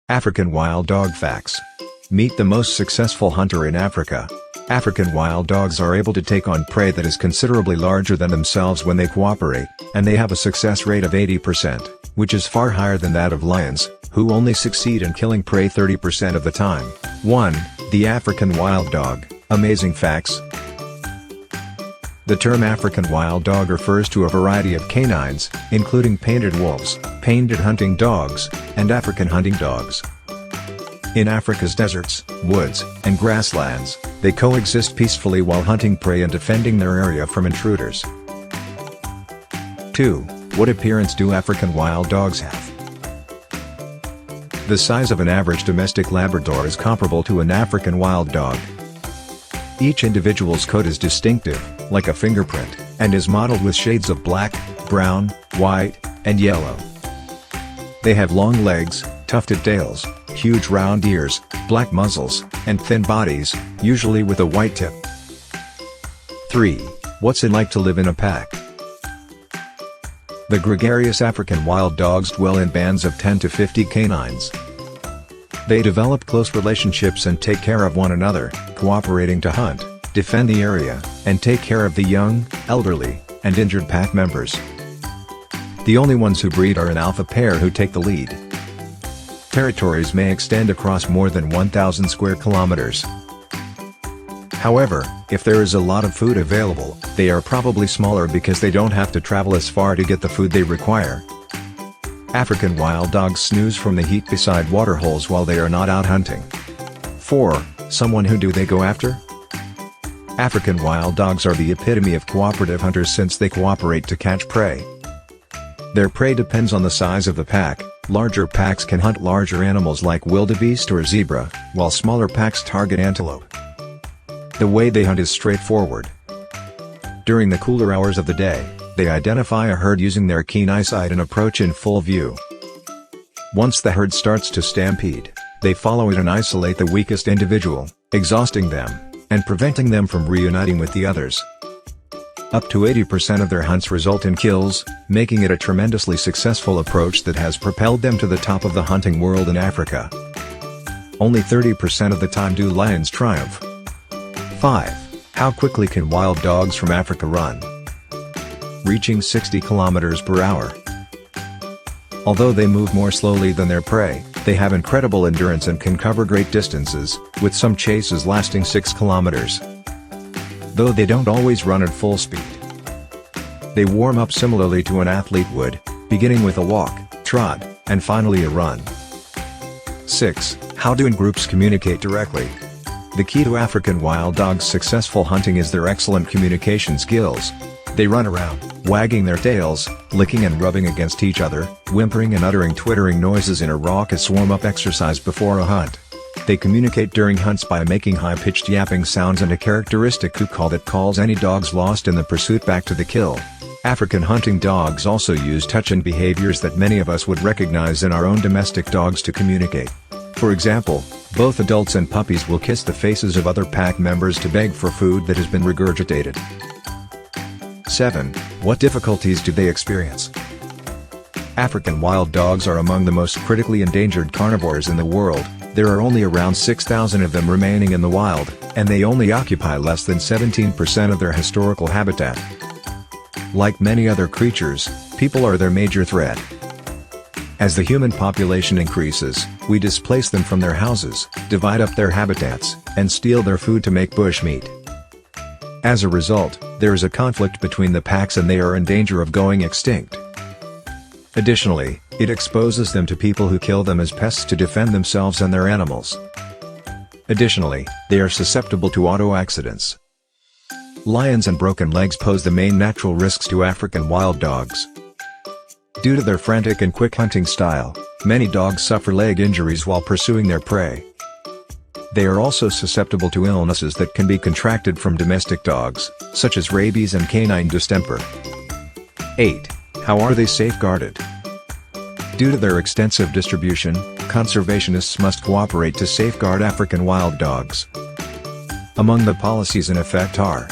African wild dog facts. Meet the most successful hunter in Africa. African wild dogs are able to take on prey that is considerably larger than themselves when they cooperate, and they have a success rate of 80%, which is far higher than that of lions, who only succeed in killing prey 30% of the time. 1. The African wild dog. Amazing facts. The term African wild dog refers to a variety of canines, including painted wolves, painted hunting dogs, and African hunting dogs. In Africa's deserts, woods, and grasslands, they coexist peacefully while hunting prey and defending their area from intruders. 2. What appearance do African wild dogs have? The size of an average domestic Labrador is comparable to an African wild dog. Each individual's coat is distinctive, like a fingerprint, and is mottled with shades of black, brown, white, and yellow. They have long legs, tufted tails, huge round ears, black muzzles, and thin bodies, usually with a white tip. 3. What's it like to live in a pack? The gregarious African wild dogs dwell in bands of 10 to 50 canines. They develop close relationships and take care of one another, cooperating to hunt, defend the area, and take care of the young, elderly, and injured pack members. The only ones who breed are an alpha pair who take the lead. Territories may extend across more than 1,000 square kilometers. However, if there is a lot of food available, they are probably smaller because they don't have to travel as far to get the food they require. African wild dogs snooze from the heat beside waterholes while they are not out hunting. 4. Someone who do they go after? African wild dogs are the epitome of cooperative hunters since they cooperate to catch prey. Their prey depends on the size of the pack. Larger packs can hunt larger animals like wildebeest or zebra, while smaller packs target antelope. The way they hunt is straightforward. During the cooler hours of the day, they identify a herd using their keen eyesight and approach in full view. Once the herd starts to stampede, they follow it and isolate the weakest individual, exhausting them, and preventing them from reuniting with the others. Up to 80% of their hunts result in kills, making it a tremendously successful approach that has propelled them to the top of the hunting world in Africa. Only 30% of the time do lions triumph. 5. How quickly can wild dogs from Africa run? Reaching 60 kilometers per hour. Although they move more slowly than their prey, they have incredible endurance and can cover great distances, with some chases lasting 6 kilometers. Though they don't always run at full speed. They warm up similarly to an athlete would, beginning with a walk, trot, and finally a run. 6. How do groups communicate directly? The key to African wild dogs' successful hunting is their excellent communication skills. They run around, wagging their tails, licking and rubbing against each other, whimpering and uttering twittering noises in a raucous warm-up exercise before a hunt. They communicate during hunts by making high-pitched yapping sounds and a characteristic coo call that calls any dogs lost in the pursuit back to the kill. African hunting dogs also use touch and behaviors that many of us would recognize in our own domestic dogs to communicate. For example, both adults and puppies will kiss the faces of other pack members to beg for food that has been regurgitated. 7. What difficulties do they experience? African wild dogs are among the most critically endangered carnivores in the world. There are only around 6,000 of them remaining in the wild, and they only occupy less than 17% of their historical habitat. Like many other creatures, people are their major threat. As the human population increases, we displace them from their houses, divide up their habitats, and steal their food to make bush meat. As a result, there is a conflict between the packs and they are in danger of going extinct. Additionally, it exposes them to people who kill them as pests to defend themselves and their animals. Additionally, they are susceptible to auto accidents. Lions and broken legs pose the main natural risks to African wild dogs. Due to their frantic and quick hunting style, many dogs suffer leg injuries while pursuing their prey. They are also susceptible to illnesses that can be contracted from domestic dogs, such as rabies and canine distemper. 8. How are they safeguarded? Due to their extensive distribution, conservationists must cooperate to safeguard African wild dogs. Among the policies in effect are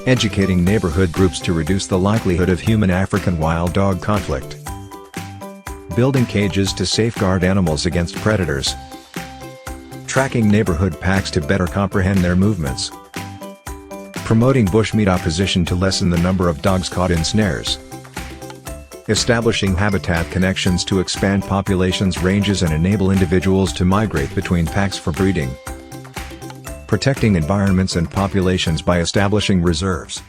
educating neighborhood groups to reduce the likelihood of human-African wild dog conflict, Building cages to safeguard animals against predators. Tracking neighborhood packs to better comprehend their movements. Promoting bushmeat opposition to lessen the number of dogs caught in snares. Establishing habitat connections to expand populations ranges and enable individuals to migrate between packs for breeding. Protecting environments and populations by establishing reserves.